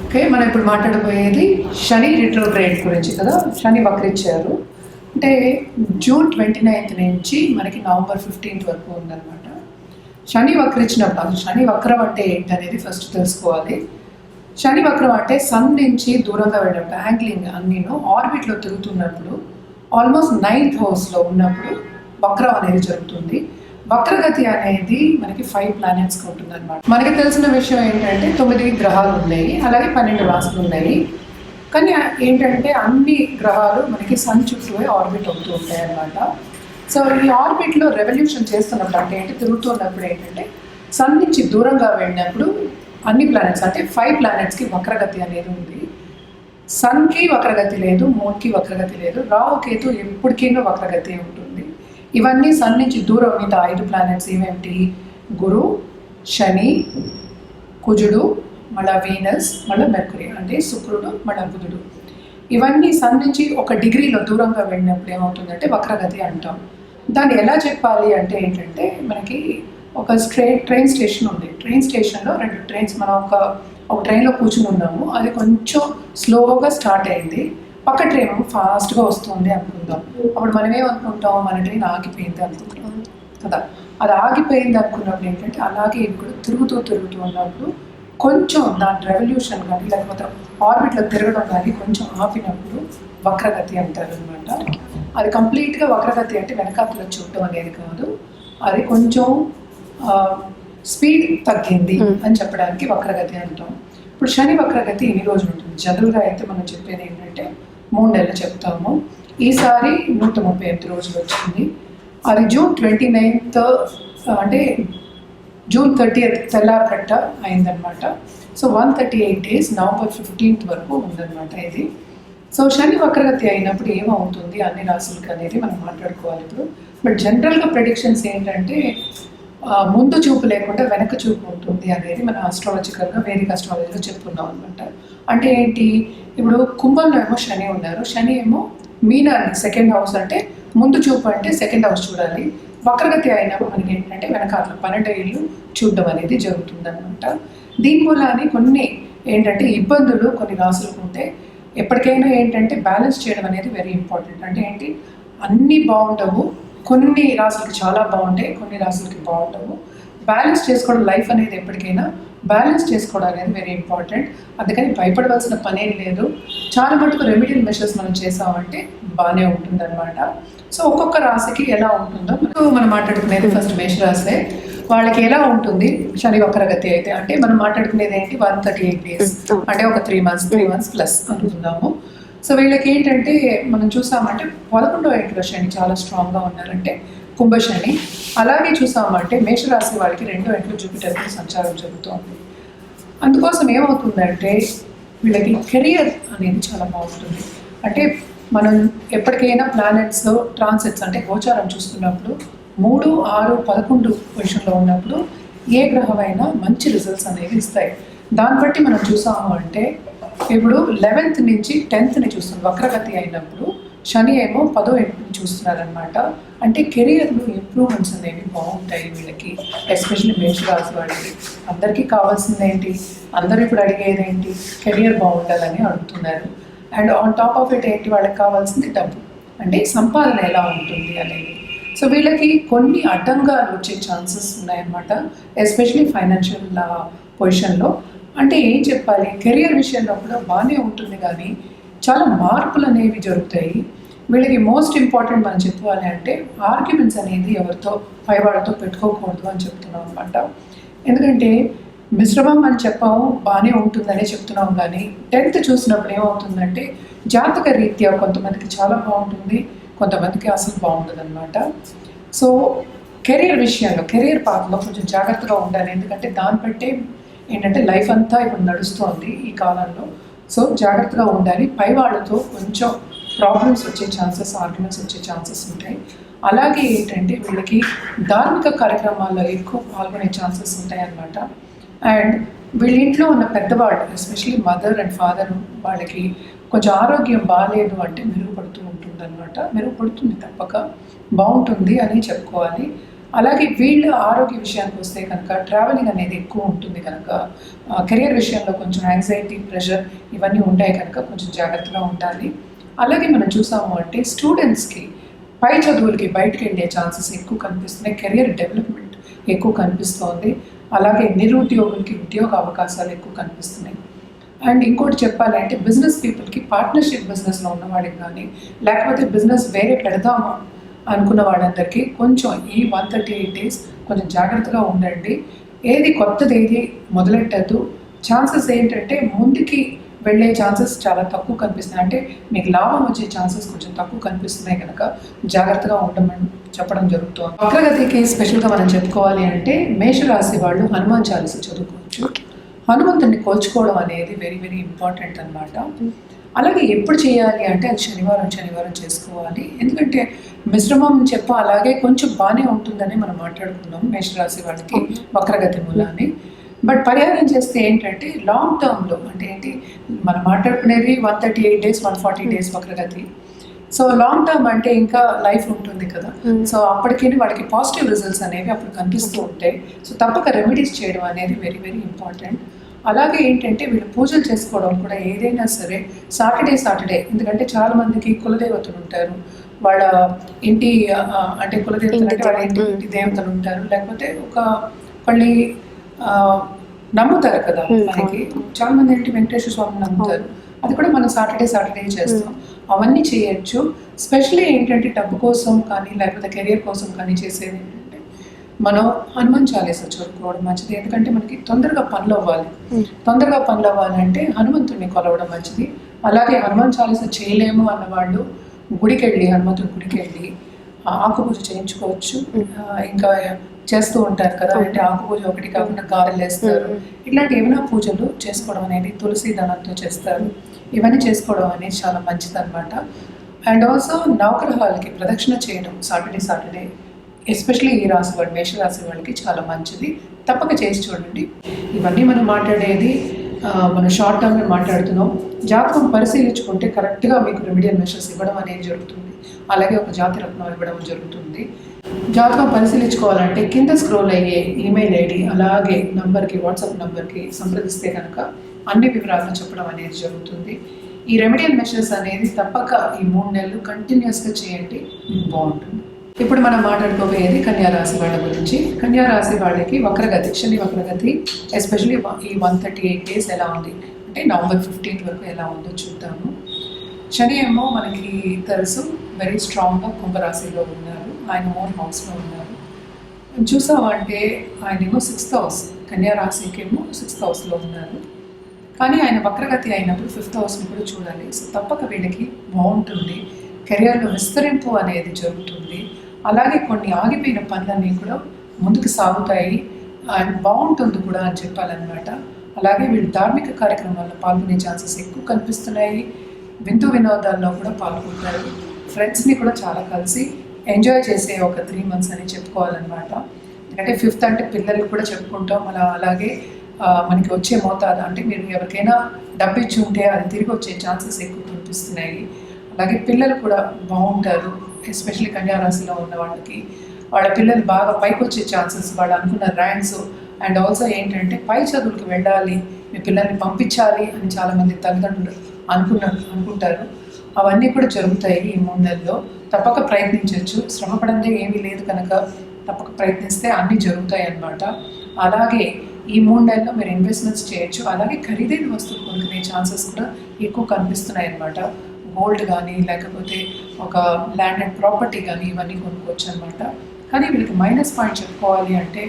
Okay, మనం ఇప్పుడు మాట్లాడబోయేది శని retrograde గురించి కదా. శని వక్రించారు అంటే జూన్ 29 నుంచి మనకి నవంబర్ 15 వరకు ఉందన్నమాట. శని వక్రించినప్పుడు అసలు శని వక్రం అంటే ఏంటి అనేది ఫస్ట్ తెలుసుకోవాలి. శని వక్రం అంటే సన్ నుంచి దూరంగా వెళ్ళినప్పుడు, యాంగ్లింగ్ అన్నీను ఆర్బిట్లో తిరుగుతున్నప్పుడు, ఆల్మోస్ట్ 9th హౌస్లో ఉన్నప్పుడు వక్రం అనేది జరుగుతుంది. వక్రగతి అనేది మనకి 5 ప్లానెట్స్కి ఉంటుంది అనమాట. మనకి తెలిసిన విషయం ఏంటంటే 9 గ్రహాలు ఉన్నాయి, అలాగే 12 రాశులు ఉన్నాయి. కానీ ఏంటంటే అన్ని గ్రహాలు మనకి సన్ చుట్టూ ఆర్బిట్ అవుతూ ఉంటాయి అన్నమాట. సో ఈ ఆర్బిట్లో రెవల్యూషన్ చేస్తున్నప్పుడు అంటే ఏంటి, తిరుగుతున్నప్పుడు ఏంటంటే సన్ నుంచి దూరంగా వెళ్ళినప్పుడు అన్ని ప్లానెట్స్ అంటే 5 ప్లానెట్స్కి వక్రగతి అనేది ఉంది. సన్కి వక్రగతి లేదు, మూన్కి వక్రగతి లేదు, రాహుకేతు ఎప్పటికైనా వక్రగతి ఉంటుంది. ఇవన్నీ సన్ నుంచి దూరం మిగతా 5 ప్లానెట్స్ ఏమేమిటి, గురు, శని, కుజుడు, మళ్ళీ వీనస్, మళ్ళీ మెర్కురీ అంటే శుక్రుడు, మళ్ళీ బుధుడు. ఇవన్నీ సన్ నుంచి 1 డిగ్రీలో దూరంగా వెళ్ళినప్పుడు ఏమవుతుందంటే వక్రగతి అంటాం. దాన్ని ఎలా చెప్పాలి అంటే ఏంటంటే, మనకి ఒక ట్రైన్ స్టేషన్ ఉంది. ట్రైన్ స్టేషన్లో 2 ట్రైన్స్, మనం ఒక ట్రైన్లో కూర్చుని ఉన్నాము, అది కొంచెం స్లోగా స్టార్ట్ అయింది, పక్క ట్రైన్ ఫాస్ట్గా వస్తుంది అనుకుందాం. అప్పుడు మనం ఏమనుకుంటాం, మన ట్రైన్ ఆగిపోయింది అనుకుంటాం కదా. అది ఆగిపోయింది అనుకున్నప్పుడు ఏంటంటే అలాగే ఇవి కూడా తిరుగుతూ ఉన్నప్పుడు కొంచెం దాని రెవల్యూషన్ కానీ లేకపోతే ఆర్బిట్లో తిరగడం కానీ కొంచెం ఆపినప్పుడు వక్రగతి అంటారు అనమాట. అది కంప్లీట్గా వక్రగతి అంటే వెనకాతలో చూడటం అనేది కాదు, అది కొంచెం స్పీడ్ తగ్గింది అని చెప్పడానికి వక్రగతి అంటాం. ఇప్పుడు శని వక్రగతి ఎన్ని రోజులు ఉంటుంది? జనరల్గా అయితే మనం చెప్పేది ఏంటంటే 3 నెలలు చెప్తాము. ఈసారి 138 రోజులు వచ్చింది. అది జూన్ 29 అంటే జూన్ 30 తెల్లారకట్ట అయిందనమాట. సో 138 డేస్ నవంబర్ 15 వరకు ఉందన్నమాట ఇది. సో శని వక్రగతి అయినప్పుడు ఏమవుతుంది అన్ని రాశులకి అనేది మనం మాట్లాడుకోవాలి ఇప్పుడు. బట్ జనరల్గా ప్రెడిక్షన్స్ ఏంటంటే ముందు చూపు లేకుండా వెనక చూపు ఉంటుంది అనేది మన ఆస్ట్రాలజికల్గా వేదిక ఆస్ట్రాలజీలో చెప్పుకున్నాం అనమాట. అంటే ఏంటి, ఇప్పుడు కుంభంలో ఏమో శని ఉన్నారు, శని ఏమో మీనాన్ని 2nd హౌస్ అంటే ముందు చూపు అంటే 2nd హౌస్ చూడాలి. వక్రగతి అయినప్పుడు మనకి ఏంటంటే వెనకాల 12 ఇళ్ళు చూడడం అనేది జరుగుతుంది అనమాట. దీని మూలాన్ని కొన్ని ఏంటంటే ఇబ్బందులు కొన్ని రాసులకు ఉంటే ఎప్పటికైనా ఏంటంటే బ్యాలెన్స్ చేయడం అనేది వెరీ ఇంపార్టెంట్. అంటే ఏంటి, అన్నీ బాగుండవు, కొన్ని రాసులకి చాలా బాగుంటాయి, కొన్ని రాసులకి బాగుండవు. బ్యాలెన్స్ చేసుకోవడం లైఫ్ అనేది ఎప్పటికైనా బ్యాలెన్స్ చేసుకోవడం అనేది వెరీ ఇంపార్టెంట్. అందుకని భయపడవలసిన పనేం లేదు. చాలా మటుకు రెమెడియల్ మెషర్స్ మనం చేసామంటే బాగానే ఉంటుంది అనమాట. సో ఒక్కొక్క రాశికి ఎలా ఉంటుందో మనం మాట్లాడుకునేది ఫస్ట్ మేషరాశి. వాళ్ళకి ఎలా ఉంటుంది శని వక్రగతి అయితే అంటే మనం మాట్లాడుకునేది ఏంటి, 138 డేస్ అంటే ఒక 3 మంత్స్ ప్లస్ అనుకుందాము. సో వీళ్ళకి ఏంటంటే మనం చూసామంటే 11వ ఇంట్లో శని చాలా స్ట్రాంగ్గా ఉన్నారంటే కుంభశని. అలాగే చూసామంటే మేషరాశి వాళ్ళకి 2వ ఇంట్లో జూపిటర్ సంచారం జరుగుతుంది. అందుకోసం ఏమవుతుందంటే వీళ్ళకి కెరియర్ అనేది చాలా బాగుంటుంది. అంటే మనం ఎప్పటికైనా ప్లానెట్స్ ట్రాన్సిట్స్ అంటే గోచారం చూస్తున్నప్పుడు 3, 6, 11 పొజిషన్లో ఉన్నప్పుడు ఏ గ్రహమైనా మంచి రిజల్ట్స్ అనేవి ఇస్తాయి. దాన్ని బట్టి మనం చూసాము అంటే ఇప్పుడు 11th నుంచి 10th చూస్తున్నాం. వక్రగతి అయినప్పుడు శని ఏమో 10వ ఇంటిని చూస్తున్నారనమాట. అంటే కెరియర్లో ఇంప్రూవ్మెంట్స్ అనేవి బాగుంటాయి వీళ్ళకి, ఎస్పెషల్లీ మేషరాశి వాళ్ళకి. అందరికీ కావాల్సింది ఏంటి, అందరూ ఇప్పుడు అడిగేది ఏంటి, కెరియర్ బాగుండాలని అడుగుతున్నారు. And on top of it ఏంటి, వాళ్ళకి కావాల్సింది డబ్బు, అంటే సంపాదన ఎలా ఉంటుంది అనేది. సో వీళ్ళకి కొన్ని అడ్డంగాలు వచ్చే ఛాన్సెస్ ఉన్నాయన్నమాట, ఎస్పెషల్లీ ఫైనాన్షియల్ పొజిషన్లో. అంటే ఏం చెప్పాలి, కెరియర్ విషయంలో కూడా బాగానే ఉంటుంది కానీ చాలా మార్పులు అనేవి జరుగుతాయి వీళ్ళకి. మోస్ట్ ఇంపార్టెంట్ మనం చెప్పాలి అంటే ఆర్గ్యుమెంట్స్ అనేది ఎవరితో పైవాళ్ళతో పెట్టుకోకూడదు అని చెప్తున్నాం అనమాట. ఎందుకంటే మిశ్రమం అని చెప్పాము, బాగానే ఉంటుందనే చెప్తున్నాం కానీ 10th చూసినప్పుడు ఏమవుతుందంటే జాతక రీత్యా కొంతమందికి చాలా బాగుంటుంది, కొంతమందికి అసలు బాగుంటుంది అనమాట. సో కెరియర్ విషయంలో, కెరియర్ పాత్రలో కొంచెం జాగ్రత్తగా ఉండాలి. ఎందుకంటే దాన్ని బట్టే ఏంటంటే లైఫ్ అంతా ఇప్పుడు నడుస్తోంది ఈ కాలంలో. సో జాగ్రత్తగా ఉండాలి. పై వాళ్ళతో కొంచెం ప్రాబ్లమ్స్ వచ్చే ఛాన్సెస్, ఆర్గ్యుమెంట్స్ వచ్చే ఛాన్సెస్ ఉంటాయి. అలాగే ఏంటంటే వీళ్ళకి ధార్మిక కార్యక్రమాల్లో ఎక్కువ పాల్గొనే ఛాన్సెస్ ఉంటాయి అన్నమాట. అండ్ వీళ్ళ ఇంట్లో ఉన్న పెద్దవాళ్ళు, ఎస్పెషల్లీ మదర్ అండ్ ఫాదర్, వాళ్ళకి కొంచెం ఆరోగ్యం బాగాలేదు అంటే మెరుగుపడుతూ ఉంటుంది అనమాట. మెరుగుపడుతుంది, తప్పక బాగుంటుంది అని చెప్పుకోవాలి. అలాగే వీళ్ళ ఆరోగ్య విషయానికి వస్తే కనుక ట్రావెలింగ్ అనేది ఎక్కువ ఉంటుంది కనుక కెరియర్ విషయంలో కొంచెం యాంగ్జైటీ, ప్రెషర్ ఇవన్నీ ఉంటాయి కనుక కొంచెం జాగ్రత్తగా ఉండాలి. అలాగే మనం చూసాము అంటే స్టూడెంట్స్కి పై చదువులకి బయటకు వెళ్ళే ఛాన్సెస్ ఎక్కువ కనిపిస్తున్నాయి, కెరియర్ డెవలప్మెంట్ ఎక్కువ కనిపిస్తోంది. అలాగే నిరుద్యోగులకి ఉద్యోగ అవకాశాలు ఎక్కువ కనిపిస్తున్నాయి. అండ్ ఇంకోటి చెప్పాలంటే బిజినెస్ పీపుల్కి పార్ట్నర్షిప్ బిజినెస్లో ఉన్నవాడికి కానీ లేకపోతే బిజినెస్ వేరే పెడదామా అనుకున్న వాళ్ళందరికీ కొంచెం ఈ 138 days కొంచెం జాగ్రత్తగా ఉండండి. ఏది కొత్తది ఏది మొదలెట్టద్దు. ఛాన్సెస్ ఏంటంటే ముందుకి వెళ్ళే ఛాన్సెస్ చాలా తక్కువ కనిపిస్తున్నాయి, అంటే మీకు లాభం వచ్చే ఛాన్సెస్ కొంచెం తక్కువ కనిపిస్తున్నాయి కనుక జాగ్రత్తగా ఉండమని చెప్పడం జరుగుతుంది. వక్రగతికి స్పెషల్గా మనం చెప్పుకోవాలి అంటే మేషరాశి వాళ్ళు హనుమాన్ చాలీస చదువుకోవచ్చు. హనుమంతుడిని కోల్చుకోవడం అనేది వెరీ వెరీ ఇంపార్టెంట్ అనమాట. అలాగే ఎప్పుడు చేయాలి అంటే అది శనివారం చేసుకోవాలి. ఎందుకంటే మిశ్రమం అలాగే కొంచెం బాగానే ఉంటుందని మనం మాట్లాడుకున్నాం మేషరాశి వాళ్ళకి వక్రగతి మూలాన్ని. బట్ పరిహారం చేస్తే ఏంటంటే లాంగ్ టర్మ్లో అంటే ఏంటి మనం మాట్లాడుకునేది 138 days 140 days వక్రగతి. సో లాంగ్ టర్మ్ అంటే ఇంకా లైఫ్ ఉంటుంది కదా, సో అప్పటికీ వాళ్ళకి పాజిటివ్ రిజల్ట్స్ అనేవి అప్పుడు కనిపిస్తూ ఉంటాయి. సో తప్పక రెమెడీస్ చేయడం అనేది వెరీ వెరీ ఇంపార్టెంట్. అలాగే ఏంటంటే వీళ్ళు పూజలు చేసుకోవడం కూడా ఏదైనా సరే సాటర్డే, ఎందుకంటే చాలా మందికి కులదేవతలు ఉంటారు, వాళ్ళ ఇంటి అంటే కులదేవతలు అంటే వాళ్ళ ఇంటి దేవతలు ఉంటారు, లేకపోతే ఒకళ్ళని నమ్ముతారు కదా. మనకి చాలా మంది ఏంటి వెంకటేశ్వర స్వామిని నమ్ముతారు, అది కూడా మనం సాటర్డే చేస్తాం. అవన్నీ చేయొచ్చు. స్పెషల్లీ ఏంటంటే డబ్బు కోసం కానీ లేకపోతే కెరియర్ కోసం కానీ చేసేది ఏంటంటే మనం హనుమాన్ చాలీస చదువుకోవడం మంచిది. ఎందుకంటే మనకి తొందరగా పనులు అవ్వాలి అంటే హనుమంతుడిని కొలవడం మంచిది. అలాగే హనుమాన్ చాలీస చేయలేము అన్నవాళ్ళు హనుమంతుడి గుడికి వెళ్ళి ఆకు పూజ చేయించుకోవచ్చు. ఇంకా చేస్తూ ఉంటారు కదా, అంటే ఆకు పూజ ఒకటి కాకుండా గారెలు వేస్తారు, ఇట్లాంటి ఏమైనా పూజలు చేసుకోవడం అనేది తులసి దళంతో చేస్తారు. ఇవన్నీ చేసుకోవడం అనేది చాలా మంచిది అనమాట. అండ్ ఆల్సో నవగ్రహాలకి ప్రదక్షిణ చేయడం సాటర్డే ఎస్పెషల్లీ ఈ రాశి వాళ్ళు మేషరాశి వాళ్ళకి చాలా మంచిది. తప్పక చేసి చూడండి. ఇవన్నీ మనం మాట్లాడేది మనం షార్ట్ టర్మ్లో మాట్లాడుతున్నాం. జాతకం పరిశీలించుకుంటే కరెక్ట్గా మీకు రెమెడియల్ మెషర్స్ ఇవ్వడం అనేది జరుగుతుంది. అలాగే ఒక జాతి రత్నం ఇవ్వడం జరుగుతుంది. జాతకం పరిశీలించుకోవాలంటే కింద స్క్రోల్ అయ్యే ఈమెయిల్ ఐడి అలాగే వాట్సాప్ నంబర్కి సంప్రదిస్తే కనుక అన్ని వివరాలను చెప్పడం అనేది జరుగుతుంది. ఈ రెమెడియల్ మెషర్స్ అనేది తప్పక ఈ 3 నెలలు కంటిన్యూస్గా చేయండి, మీకు బాగుంటుంది. ఇప్పుడు మనం మాట్లాడుకోబోయేది కన్యారాశి వాళ్ళ గురించి. కన్యారాశి వాళ్ళకి శని వక్రగతి ఎస్పెషల్లీ ఈ 138 days ఎలా ఉంది అంటే November 15th వరకు ఎలా ఉందో చూద్దాము. శని ఏమో మనకి తెలుసు వెరీ స్ట్రాంగ్గా కుంభరాశిలో ఉన్నారు, ఆయన ఓన్ హౌస్లో ఉన్నారు. చూసామంటే ఆయనేమో 6th house, కన్యారాశికేమో 6th housలో ఉన్నారు. కానీ ఆయన వక్రగతి అయినప్పుడు 5th houseని కూడా చూడాలి. సో తప్పక వీళ్ళకి బాగుంటుంది, కెరియర్లో విస్తరింపు అనేది జరుగుతుంది. అలాగే కొన్ని ఆగిపోయిన పనులన్నీ కూడా ముందుకు సాగుతాయి అండ్ బాగుంటుంది కూడా అని చెప్పాలన్నమాట. అలాగే వీళ్ళు ధార్మిక కార్యక్రమాల్లో పాల్గొనే ఛాన్సెస్ ఎక్కువ కనిపిస్తున్నాయి. వినోదాల్లో కూడా పాల్గొంటారు. ఫ్రెండ్స్ని కూడా చాలా కలిసి ఎంజాయ్ చేసే ఒక 3 months అని చెప్పుకోవాలన్నమాట. ఎందుకంటే 5th అంటే పిల్లలకి కూడా చెప్పుకుంటాం. అలాగే మనకి వచ్చే మోతాదు అంటే మీరు ఎవరికైనా డబ్బు ఇచ్చి ఉంటే అది తిరిగి వచ్చే ఛాన్సెస్ ఎక్కువ కనిపిస్తున్నాయి. అలాగే పిల్లలు కూడా బాగుంటారు, ఎస్పెషల్లీ కన్యారాశిలో ఉన్న వాళ్ళ పిల్లలు బాగా పైకి వచ్చే ఛాన్సెస్, వాళ్ళు అనుకున్న ర్యాంక్స్ అండ్ ఆల్సో ఏంటంటే పై చదువులకు వెళ్ళాలి, మీ పిల్లల్ని పంపించాలి అని చాలామంది తల్లిదండ్రులు అనుకుంటారు. అవన్నీ కూడా జరుగుతాయి ఈ 3 నెలల్లో. తప్పక ప్రయత్నించవచ్చు, శ్రమపడందే ఏమీ లేదు కనుక తప్పక ప్రయత్నిస్తే అన్నీ జరుగుతాయి అన్నమాట. అలాగే ఈ 3 నెలల్లో మీరు ఇన్వెస్ట్మెంట్స్ చేయొచ్చు. అలాగే ఖరీదైన వస్తువులు కొనుక్కునే ఛాన్సెస్ కూడా ఎక్కువ కనిపిస్తున్నాయి అన్నమాట. గోల్డ్ కానీ లేకపోతే ఒక ల్యాండ్ అండ్ ప్రాపర్టీ కానీ ఇవన్నీ కొనుక్కోవచ్చు అనమాట. కానీ వీళ్ళకి మైనస్ పాయింట్ చెప్పుకోవాలి అంటే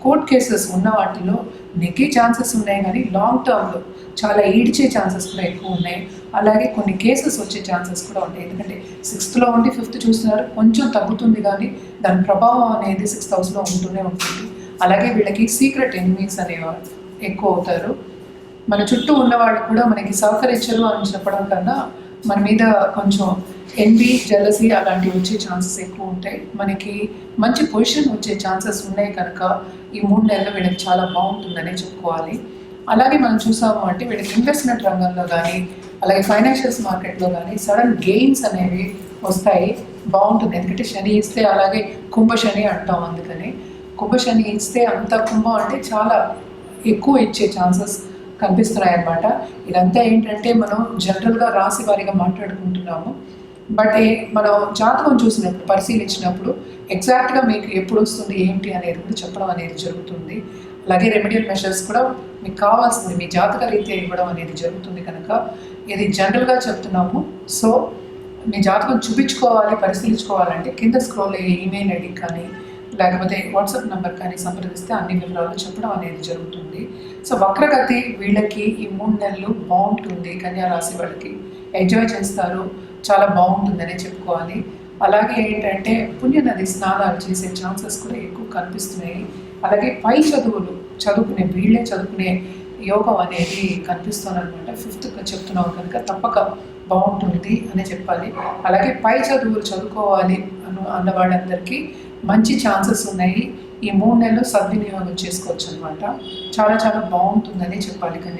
కోర్ట్ కేసెస్ ఉన్న వాటిలో నెగ్గే ఛాన్సెస్ ఉన్నాయి, కానీ లాంగ్ టర్మ్లో చాలా ఈడ్చే ఛాన్సెస్ కూడా ఎక్కువ ఉన్నాయి. అలాగే కొన్ని కేసెస్ వచ్చే ఛాన్సెస్ కూడా ఉంటాయి. ఎందుకంటే 6th ఉండి 5th చూస్తున్నారు, కొంచెం తగ్గుతుంది కానీ దాని ప్రభావం అనేది 6th హౌస్లో ఉంటూనే ఉంటుంది. అలాగే వీళ్ళకి సీక్రెట్ ఎనిమీస్ అనేవాళ్ళు ఎక్కువ అవుతారు. మన చుట్టూ ఉన్నవాళ్ళు కూడా మనకి సహకరించరు అని చెప్పడం కన్నా మన మీద కొంచెం ఎన్వీ, జెలసీ అలాంటివి వచ్చే ఛాన్సెస్ ఎక్కువ ఉంటాయి. మనకి మంచి పొజిషన్ వచ్చే ఛాన్సెస్ ఉన్నాయి కనుక ఈ 3 నెలలు వీళ్ళకి చాలా బాగుంటుందనే చెప్పుకోవాలి. అలాగే మనం చూసాము అంటే వీళ్ళకి ఇన్వెస్ట్మెంట్ రంగంలో కానీ అలాగే ఫైనాన్షియల్స్ మార్కెట్లో కానీ సడన్ గెయిన్స్ అనేవి వస్తాయి. బాగుంటుంది. ఎందుకంటే శని ఇస్తే అలాగే కుంభ శని అంటాం, అందుకని కుంభ శని ఇస్తే అంత కుంభం అంటే చాలా ఎక్కువ ఇచ్చే ఛాన్సెస్ కనిపిస్తున్నాయి అన్నమాట. ఇదంతా ఏంటంటే మనం జనరల్గా రాశి వారీగా మాట్లాడుకుంటున్నాము. బట్ మనం జాతకం చూసినప్పుడు పరిశీలించినప్పుడు ఎగ్జాక్ట్గా మీకు ఎప్పుడు వస్తుంది ఏంటి అనేది కూడా చెప్పడం అనేది జరుగుతుంది. అలాగే రెమెడియల్ మెషర్స్ కూడా మీకు కావాల్సింది మీ జాతక రీత్యా ఇవ్వడం అనేది జరుగుతుంది. కనుక ఇది జనరల్గా చెప్తున్నాము. సో మీ జాతకం చూపించుకోవాలి, పరిశీలించుకోవాలంటే కింద స్క్రోల్ అయ్యే ఈమెయిల్ ఐడి కానీ లేకపోతే వాట్సాప్ నెంబర్ కానీ సంప్రదిస్తే అన్ని వివరాలు చెప్పడం అనేది జరుగుతుంది. సో వక్రగతి వీళ్ళకి ఈ 3 నెలలు బాగుంటుంది. కన్యా రాశి వాళ్ళకి ఎంజాయ్ చేస్తారు, చాలా బాగుంటుందనే చెప్పుకోవాలి. అలాగే ఏంటంటే పుణ్యనది స్నానాలు చేసే ఛాన్సెస్ కూడా ఎక్కువ కనిపిస్తున్నాయి. అలాగే పై చదువులు వీళ్ళే చదువుకునే యోగం అనేది కనిపిస్తుంది అనమాట. 5th చెప్తున్నాం కనుక తప్పక బాగుంటుంది అనే చెప్పాలి. అలాగే పై చదువులు చదువుకోవాలి అన్న వాళ్ళందరికీ మంచి ఛాన్సెస్ ఉన్నాయి. ఈ 3 నెలలు సద్వినియోగం చేసుకోవచ్చు అనమాట. చాలా చాలా బాగుంటుందని చెప్పాలి.